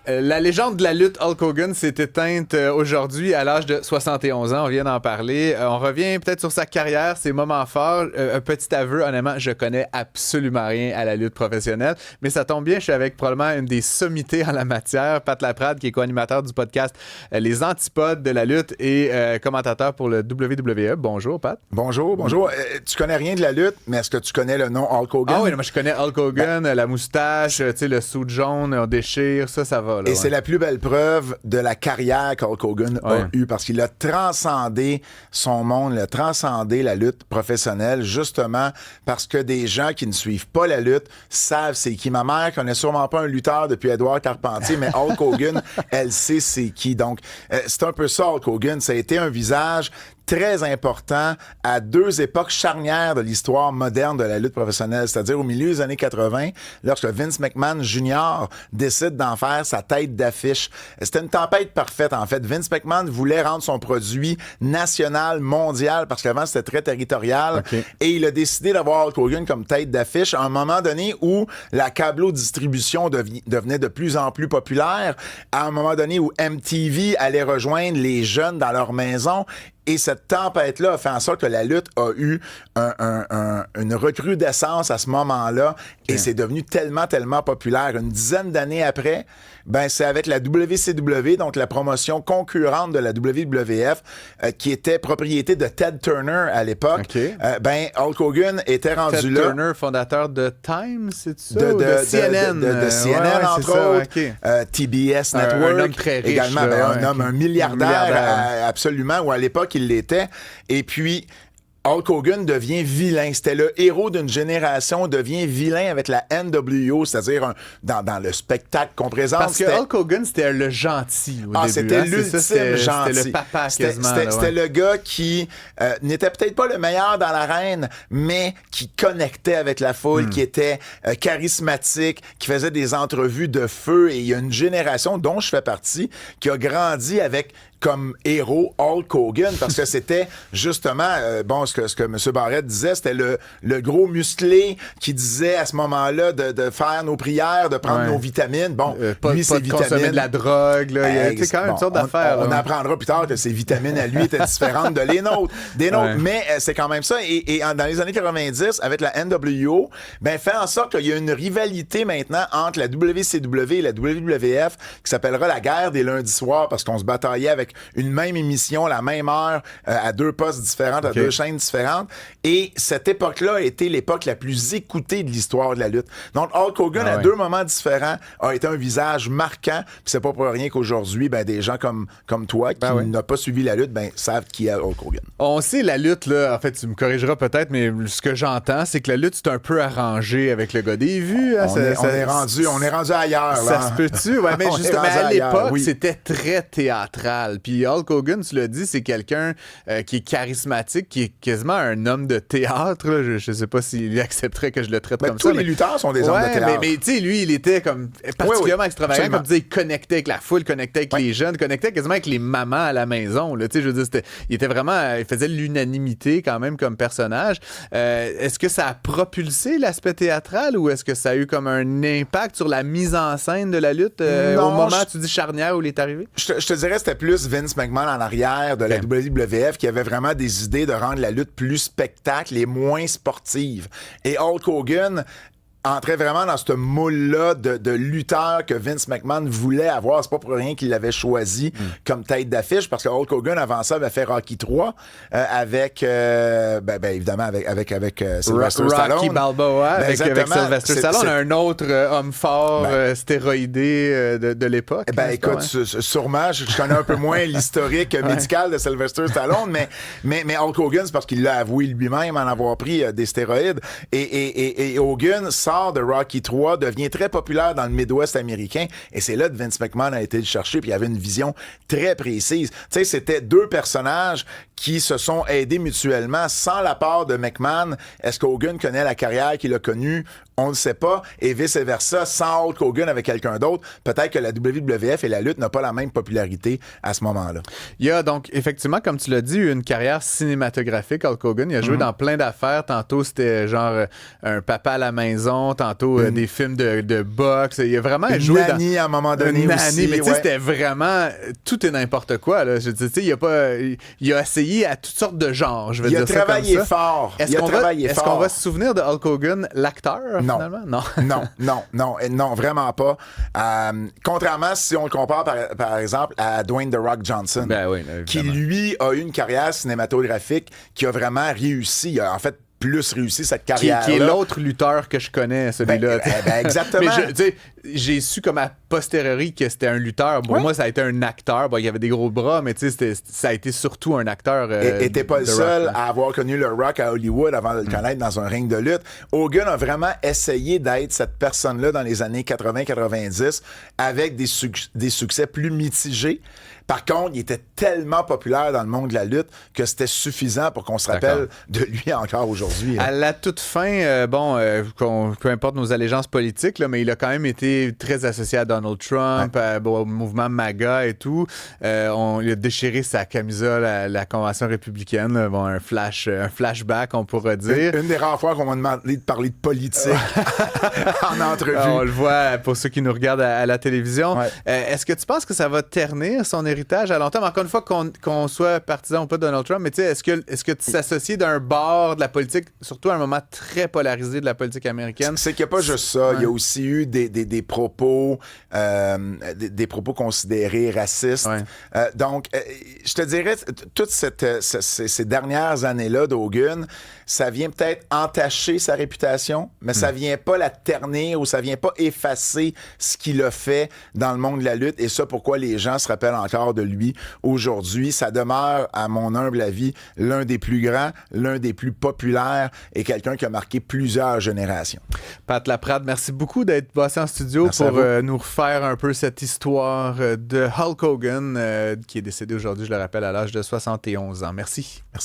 La légende de la lutte Hulk Hogan s'est éteinte aujourd'hui à l'âge de 71 ans. On vient d'en parler. On revient peut-être sur sa carrière, ses moments forts. Un petit aveu, honnêtement, je connais absolument rien à la lutte professionnelle. Mais ça tombe bien, je suis avec probablement une des sommités en la matière, Pat Laprade, qui est co-animateur du podcast Les Antipodes de la lutte et commentateur pour le WWE. Bonjour, Pat. Bonjour. Tu connais rien de la lutte, mais est-ce que tu connais le nom Hulk Hogan? Ah oui, moi je connais Hulk Hogan, la moustache, le suit jaune, on déchire, ça va. Là, et c'est la plus belle preuve de la carrière qu'Hulk Hogan a eue, parce qu'il a transcendé son monde, il a transcendé la lutte professionnelle, justement parce que des gens qui ne suivent pas la lutte savent c'est qui. Ma mère connaît sûrement pas un lutteur depuis Édouard Carpentier, mais Hulk Hogan, elle sait c'est qui. Donc, c'est un peu ça, Hulk Hogan. Ça a été un visage très important à deux époques charnières de l'histoire moderne de la lutte professionnelle, c'est-à-dire au milieu des années 80, lorsque Vince McMahon Jr. décide d'en faire sa tête d'affiche. C'était une tempête parfaite, en fait. Vince McMahon voulait rendre son produit national, mondial, parce qu'avant, c'était très territorial. Okay. Et il a décidé d'avoir Hulk Hogan comme tête d'affiche à un moment donné où la câblo-distribution devenait de plus en plus populaire, à un moment donné où MTV allait rejoindre les jeunes dans leur maison. Et cette tempête-là a fait en sorte que la lutte a eu une recrudescence à ce moment-là. Et c'est devenu tellement populaire. Une dizaine d'années après, c'est avec la WCW, donc la promotion concurrente de la WWF, qui était propriété de Ted Turner à l'époque. Okay. Hulk Hogan était rendu Ted là. Ted Turner, fondateur de Time, c'est ça? De CNN. De CNN, entre autres. Okay. TBS Network. Un homme très riche. Également, un milliardaire, absolument, ou à l'époque, il l'était. Et puis, Hulk Hogan devient vilain. C'était le héros d'une génération, devient vilain avec la NWO, c'est-à-dire dans le spectacle qu'on présente. Parce que Hulk Hogan, c'était le gentil au début. C'était l'ultime gentil. C'était le papa quasiment. C'était le gars qui n'était peut-être pas le meilleur dans l'arène, mais qui connectait avec la foule, qui était charismatique, qui faisait des entrevues de feu. Et il y a une génération dont je fais partie qui a grandi avec comme héros Hulk Hogan, parce que c'était justement, ce que M. Barrette disait, c'était le gros musclé qui disait à ce moment-là de faire nos prières, de prendre nos vitamines. Bon, lui, ses vitamines... consommer de la drogue, là. Il y a quand même une sorte d'affaires. On apprendra plus tard que ses vitamines à lui étaient différentes des nôtres. Mais c'est quand même ça. Et dans les années 90, avec la NWO, fait en sorte qu'il y a une rivalité maintenant entre la WCW et la WWF qui s'appellera la guerre des lundis soirs, parce qu'on se bataillait avec une même émission, la même heure, à deux postes différentes, à deux chaînes différentes. Et cette époque-là a été l'époque la plus écoutée de l'histoire de la lutte. Donc, Hulk Hogan, à deux moments différents, a été un visage marquant. Puis c'est pas pour rien qu'aujourd'hui, des gens comme toi, qui n'ont pas suivi la lutte, savent qui est Hulk Hogan. On sait la lutte, là, en fait, tu me corrigeras peut-être, mais ce que j'entends, c'est que la lutte, c'est un peu arrangé avec le gars des vues. Hein, on est rendu ailleurs. Ça se peut-tu? Ouais, mais justement, à l'époque, c'était très théâtral. Puis Hulk Hogan, tu l'as dit, c'est quelqu'un qui est charismatique, qui est quasiment un homme de théâtre. Là. Je sais pas s'il accepterait que je le traite comme tous ça. Tous les lutteurs sont des hommes de théâtre. Mais tu sais, lui, il était comme particulièrement extravagant. Comme tu disais, il connectait avec la foule, connectait avec les jeunes, connectait quasiment avec les mamans à la maison. Là. Tu sais, je veux dire, il était vraiment... Il faisait l'unanimité quand même comme personnage. Est-ce que ça a propulsé l'aspect théâtral ou est-ce que ça a eu comme un impact sur la mise en scène de la lutte au moment, tu dis, charnière où il est arrivé? Je te dirais que c'était plus Vince McMahon en arrière de la WWF qui avait vraiment des idées de rendre la lutte plus spectacle et moins sportive. Et Hulk Hogan entrait vraiment dans ce moule-là de lutteur que Vince McMahon voulait avoir. C'est pas pour rien qu'il l'avait choisi comme tête d'affiche, parce que Hulk Hogan, avant ça, avait fait Rocky 3 avec, évidemment, avec Sylvester Stallone. Rocky Balboa, avec Sylvester Stallone, un autre homme fort, stéroïdé de l'époque. Écoute, sûrement, je connais un peu moins l'historique médical de Sylvester Stallone, mais Hulk Hogan, c'est parce qu'il l'a avoué lui-même en avoir pris des stéroïdes. Et Hogan de Rocky 3, devient très populaire dans le Midwest américain, et c'est là que Vince McMahon a été le chercher, puis il avait une vision très précise. Tu sais, c'était deux personnages qui se sont aidés mutuellement. Sans la part de McMahon, est-ce qu'Hogan connaît la carrière qu'il a connue On ne sait pas, et vice-versa, sans Hulk Hogan avec quelqu'un d'autre, peut-être que la WWF et la lutte n'ont pas la même popularité à ce moment-là. Il y a donc, effectivement, comme tu l'as dit, eu une carrière cinématographique, Hulk Hogan. Il a joué dans plein d'affaires. Tantôt, c'était genre un papa à la maison. Tantôt, des films de boxe. Il a vraiment joué Nanny, à un moment donné aussi. Mais tu sais, c'était vraiment tout et n'importe quoi. Là. Je veux dire, tu sais, il a essayé à toutes sortes de genres, je veux dire ça comme ça. Il a travaillé fort. Est-ce qu'on va se souvenir de Hulk Hogan, l'acteur? Non. Finalement? Non, vraiment pas. Contrairement, si on le compare, par exemple, à Dwayne The Rock Johnson, qui, lui, a eu une carrière cinématographique qui a vraiment réussi. Il a, en fait, plus réussi cette carrière-là. Qui est l'autre lutteur que je connais, celui-là. Exactement. Mais j'ai su comme a posteriori que c'était un lutteur. Pour moi, ça a été un acteur. Bon, il avait des gros bras, mais ça a été surtout un acteur. Et t'es pas le seul à avoir connu le Rock à Hollywood avant de le connaître dans un ring de lutte. Hogan a vraiment essayé d'être cette personne-là dans les années 80-90 avec des succès plus mitigés. Par contre, il était tellement populaire dans le monde de la lutte que c'était suffisant pour qu'on se rappelle de lui encore aujourd'hui. À la toute fin, peu importe nos allégeances politiques, là, mais il a quand même été très associé à Donald Trump, au mouvement MAGA et tout. Il a déchiré sa camisole à la Convention républicaine. Là. Bon, un flashback, on pourrait dire. Une des rares fois qu'on m'a demandé de parler de politique en entrevue. On le voit pour ceux qui nous regardent à la télévision. Est-ce que tu penses que ça va ternir son héritage à long terme? Encore une fois, qu'on soit partisan ou pas de Donald Trump, mais tu sais, est-ce que tu s'associes d'un bord de la politique, surtout à un moment très polarisé de la politique américaine? C'est qu'il n'y a pas juste ça. Il y a aussi eu des propos considérés racistes. Donc, je te dirais, toutes ces dernières années-là d'Hogan, ça vient peut-être entacher sa réputation, mais ça vient pas la ternir ou ça vient pas effacer ce qu'il a fait dans le monde de la lutte. Et ça, pourquoi les gens se rappellent encore de lui aujourd'hui. Ça demeure, à mon humble avis, l'un des plus grands, l'un des plus populaires et quelqu'un qui a marqué plusieurs générations. Pat Laprade, merci beaucoup d'être passé en studio pour nous refaire un peu cette histoire de Hulk Hogan qui est décédé aujourd'hui, je le rappelle, à l'âge de 71 ans. Merci. Merci.